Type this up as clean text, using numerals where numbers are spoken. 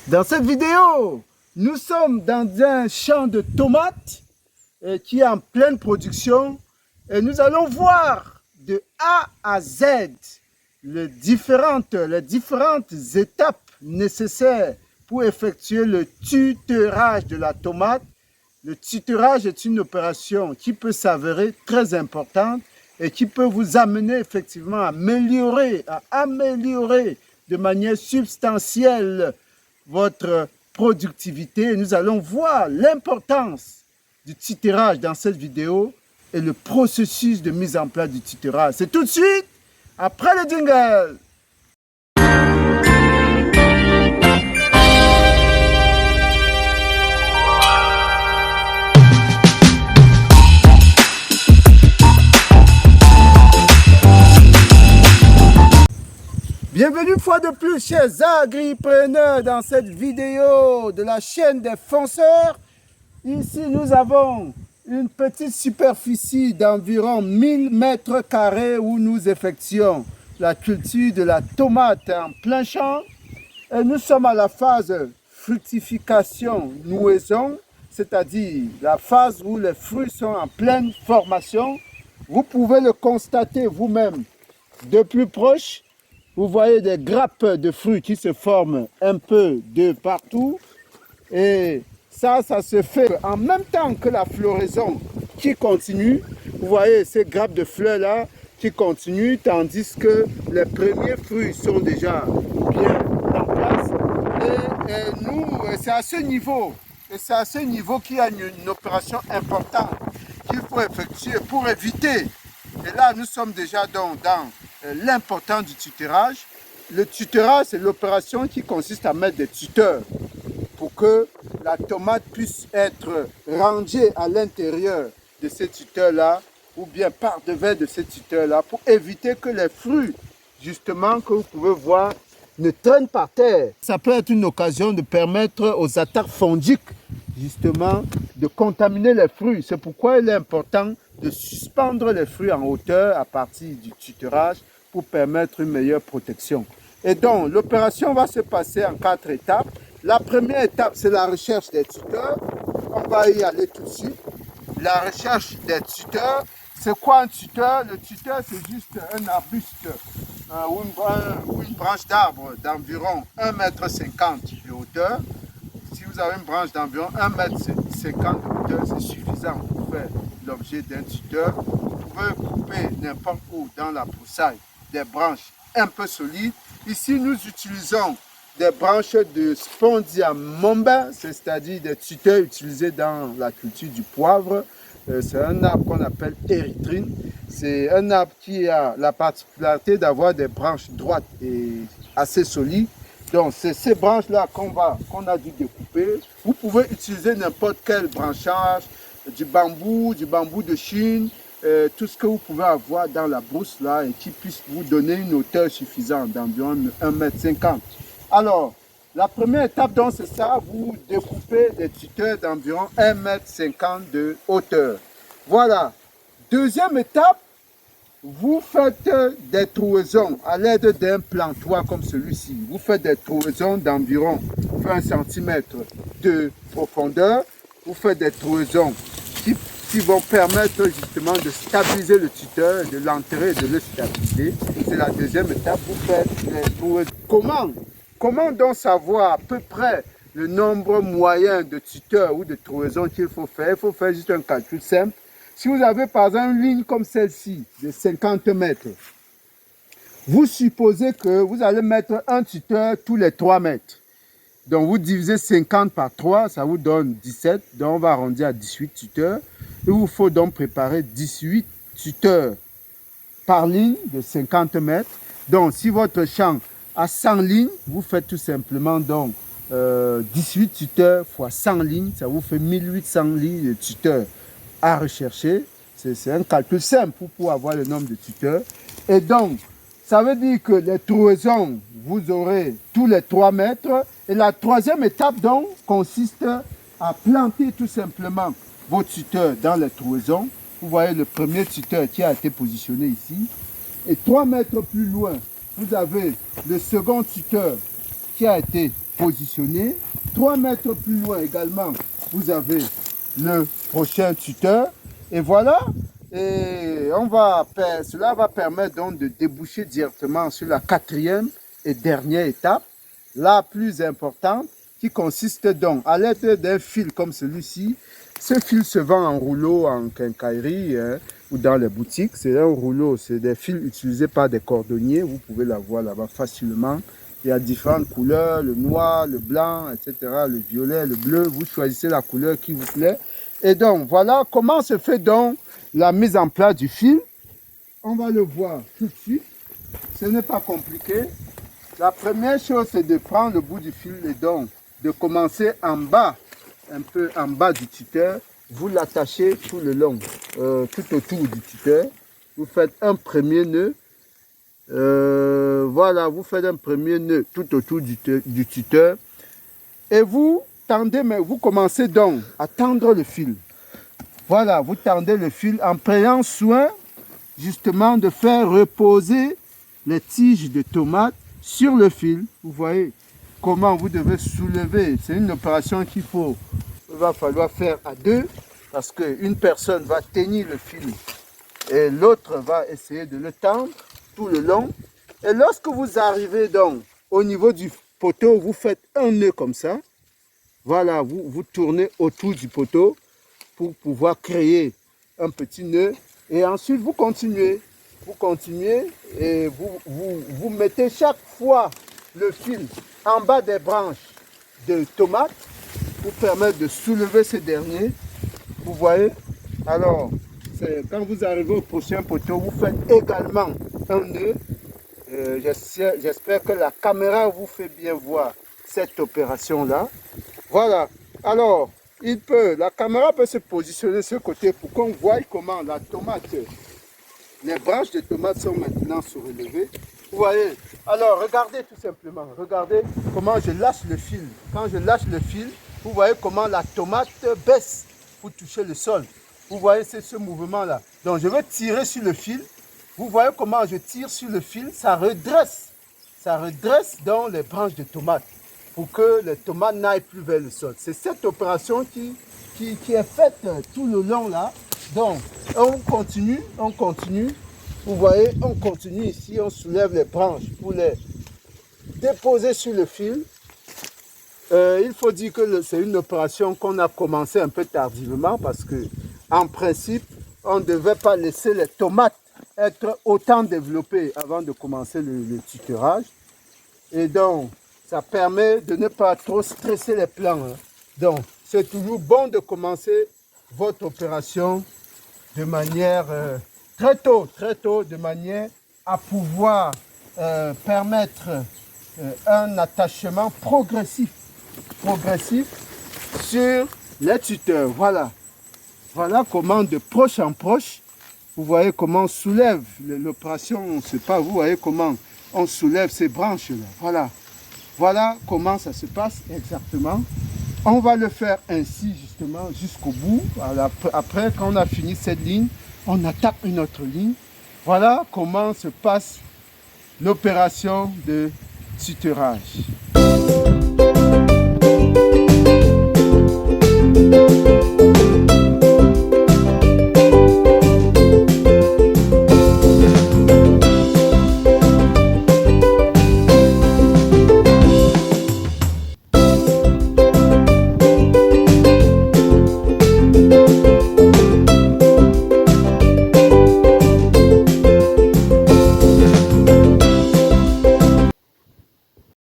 Dans cette vidéo, nous sommes dans un champ de tomates qui est en pleine production et nous allons voir de A à Z les différentes étapes nécessaires pour effectuer le tutorage de la tomate. Le tutorage est une opération qui peut s'avérer très importante et qui peut vous amener effectivement à améliorer de manière substantielle votre productivité. Nous allons voir l'importance du tutorage dans cette vidéo et le processus de mise en place du tutorage. C'est tout de suite après le jingle. Bienvenue une fois de plus, chers agripreneurs, dans cette vidéo de la chaîne des fonceurs. Ici, nous avons une petite superficie d'environ 1000 mètres carrés où nous effectuons la culture de la tomate en plein champ. Et nous sommes à la phase fructification, nouaison, c'est-à-dire la phase où les fruits sont en pleine formation. Vous pouvez le constater vous-même de plus proche. Vous voyez des grappes de fruits qui se forment un peu de partout. Et ça se fait en même temps que la floraison qui continue. Vous voyez ces grappes de fleurs-là qui continuent, tandis que les premiers fruits sont déjà bien en place. Et nous, c'est à ce niveau, qu'il y a une opération importante qu'il faut effectuer pour éviter. Et là, nous sommes déjà dans l'importance du tutorage. Le tutorage, c'est l'opération qui consiste à mettre des tuteurs pour que la tomate puisse être rangée à l'intérieur de ces tuteurs-là ou bien par-devers de ces tuteurs-là pour éviter que les fruits, justement, que vous pouvez voir, ne traînent par terre. Ça peut être une occasion de permettre aux attaques fongiques, justement, de contaminer les fruits. C'est pourquoi il est important de suspendre les fruits en hauteur à partir du tutorage pour permettre une meilleure protection. Et donc, l'opération va se passer en 4 étapes. La première étape, c'est la recherche des tuteurs. On va y aller tout de suite. La recherche des tuteurs. C'est quoi un tuteur? Le tuteur, c'est juste un arbuste ou une branche d'arbre d'environ 1,50 m de hauteur. Si vous avez une branche d'environ 1,50 m de hauteur, c'est suffisant pour faire l'objet d'un tuteur. Vous pouvez couper n'importe où dans la broussaille des branches un peu solides. Ici, nous utilisons des branches de Spondiamomba, c'est-à-dire des tuteurs utilisés dans la culture du poivre. C'est un arbre qu'on appelle érythrine. C'est un arbre qui a la particularité d'avoir des branches droites et assez solides. Donc, c'est ces branches-là qu'on a dû découper. Vous pouvez utiliser n'importe quel branchage, du bambou de Chine, tout ce que vous pouvez avoir dans la brousse là et qui puisse vous donner une hauteur suffisante d'environ 1,50 m. Alors, la première étape, donc, c'est ça, vous découpez des tuteurs d'environ 1,50 m de hauteur. Voilà. Deuxième étape, vous faites des trouaisons à l'aide d'un plantoir comme celui-ci. Vous faites des trouaisons d'environ 20 cm de profondeur. Vous faites des trouaisons qui vont permettre justement de stabiliser le tuteur, de l'enterrer et de le stabiliser. C'est la deuxième étape, vous faites les trouaisons. Comment donc savoir à peu près le nombre moyen de tuteurs ou de trouaisons qu'il faut faire? Il faut faire juste un calcul simple. Si vous avez par exemple une ligne comme celle-ci de 50 mètres, vous supposez que vous allez mettre un tuteur tous les 3 mètres. Donc vous divisez 50 par 3, ça vous donne 17. Donc on va arrondir à 18 tuteurs. Il vous faut donc préparer 18 tuteurs par ligne de 50 mètres. Donc si votre champ a 100 lignes, vous faites tout simplement donc 18 tuteurs fois 100 lignes, ça vous fait 1800 lignes de tuteurs à rechercher. C'est un calcul simple pour avoir le nombre de tuteurs. Et donc, ça veut dire que les trouaisons, vous aurez tous les 3 mètres. Et la troisième étape, donc, consiste à planter tout simplement vos tuteurs dans les trouaisons. Vous voyez le premier tuteur qui a été positionné ici. Et 3 mètres plus loin, vous avez le second tuteur qui a été positionner. 3 mètres plus loin également, vous avez le prochain tuteur. Et voilà, et cela va permettre donc de déboucher directement sur la 4e et dernière étape, la plus importante, qui consiste donc à l'aide d'un fil comme celui-ci. Ce fil se vend en rouleau, en quincaillerie ou dans les boutiques. C'est un rouleau, c'est des fils utilisés par des cordonniers. Vous pouvez la voir là-bas facilement. Il y a différentes couleurs, le noir, le blanc, etc., le violet, le bleu. Vous choisissez la couleur qui vous plaît. Et donc, voilà comment se fait donc la mise en place du fil. On va le voir tout de suite. Ce n'est pas compliqué. La première chose, c'est de prendre le bout du fil et donc de commencer en bas, un peu en bas du tuteur. Vous l'attachez tout le long, tout autour du tuteur. Vous faites un premier nœud. Voilà, vous faites un premier nœud tout autour du tuteur. Et vous tendez, mais vous commencez donc à tendre le fil. Voilà, vous tendez le fil en prenant soin justement de faire reposer les tiges de tomates sur le fil. Vous voyez comment vous devez soulever. C'est une opération qu'il va falloir faire à deux parce qu'une personne va tenir le fil et l'autre va essayer de le tendre tout le long. Et lorsque vous arrivez donc au niveau du poteau, vous faites un nœud comme ça. Voilà, vous tournez autour du poteau pour pouvoir créer un petit nœud. Et ensuite, vous continuez et vous mettez chaque fois le fil en bas des branches de tomates pour permettre de soulever ces derniers. Vous voyez? Alors, quand vous arrivez au prochain poteau, vous faites également un nœud. J'espère que la caméra vous fait bien voir cette opération-là. Voilà. Alors, la caméra peut se positionner de ce côté pour qu'on voie comment la tomate, les branches de tomates sont maintenant surélevées. Vous voyez? Alors, regardez tout simplement. Regardez comment je lâche le fil. Quand je lâche le fil, vous voyez comment la tomate baisse pour toucher le sol. Vous voyez, c'est ce mouvement-là. Donc, je vais tirer sur le fil. Vous voyez comment je tire sur le fil. Ça redresse dans les branches de tomates pour que les tomates n'aillent plus vers le sol. C'est cette opération qui est faite tout le long là. Donc, on continue. Vous voyez, on continue ici, on soulève les branches pour les déposer sur le fil. Il faut dire que c'est une opération qu'on a commencé un peu tardivement parce que, en principe, on ne devait pas laisser les tomates être autant développées avant de commencer le tutorage. Et donc, ça permet de ne pas trop stresser les plants. Donc, c'est toujours bon de commencer votre opération de manière très tôt, de manière à pouvoir permettre un attachement progressif sur les tuteurs. Voilà comment de proche en proche, vous voyez comment on soulève l'opération, on ne sait pas, vous voyez comment on soulève ces branches-là. Voilà comment ça se passe exactement. On va le faire ainsi justement jusqu'au bout. Après, quand on a fini cette ligne, on attaque une autre ligne. Voilà comment se passe l'opération de tutorage.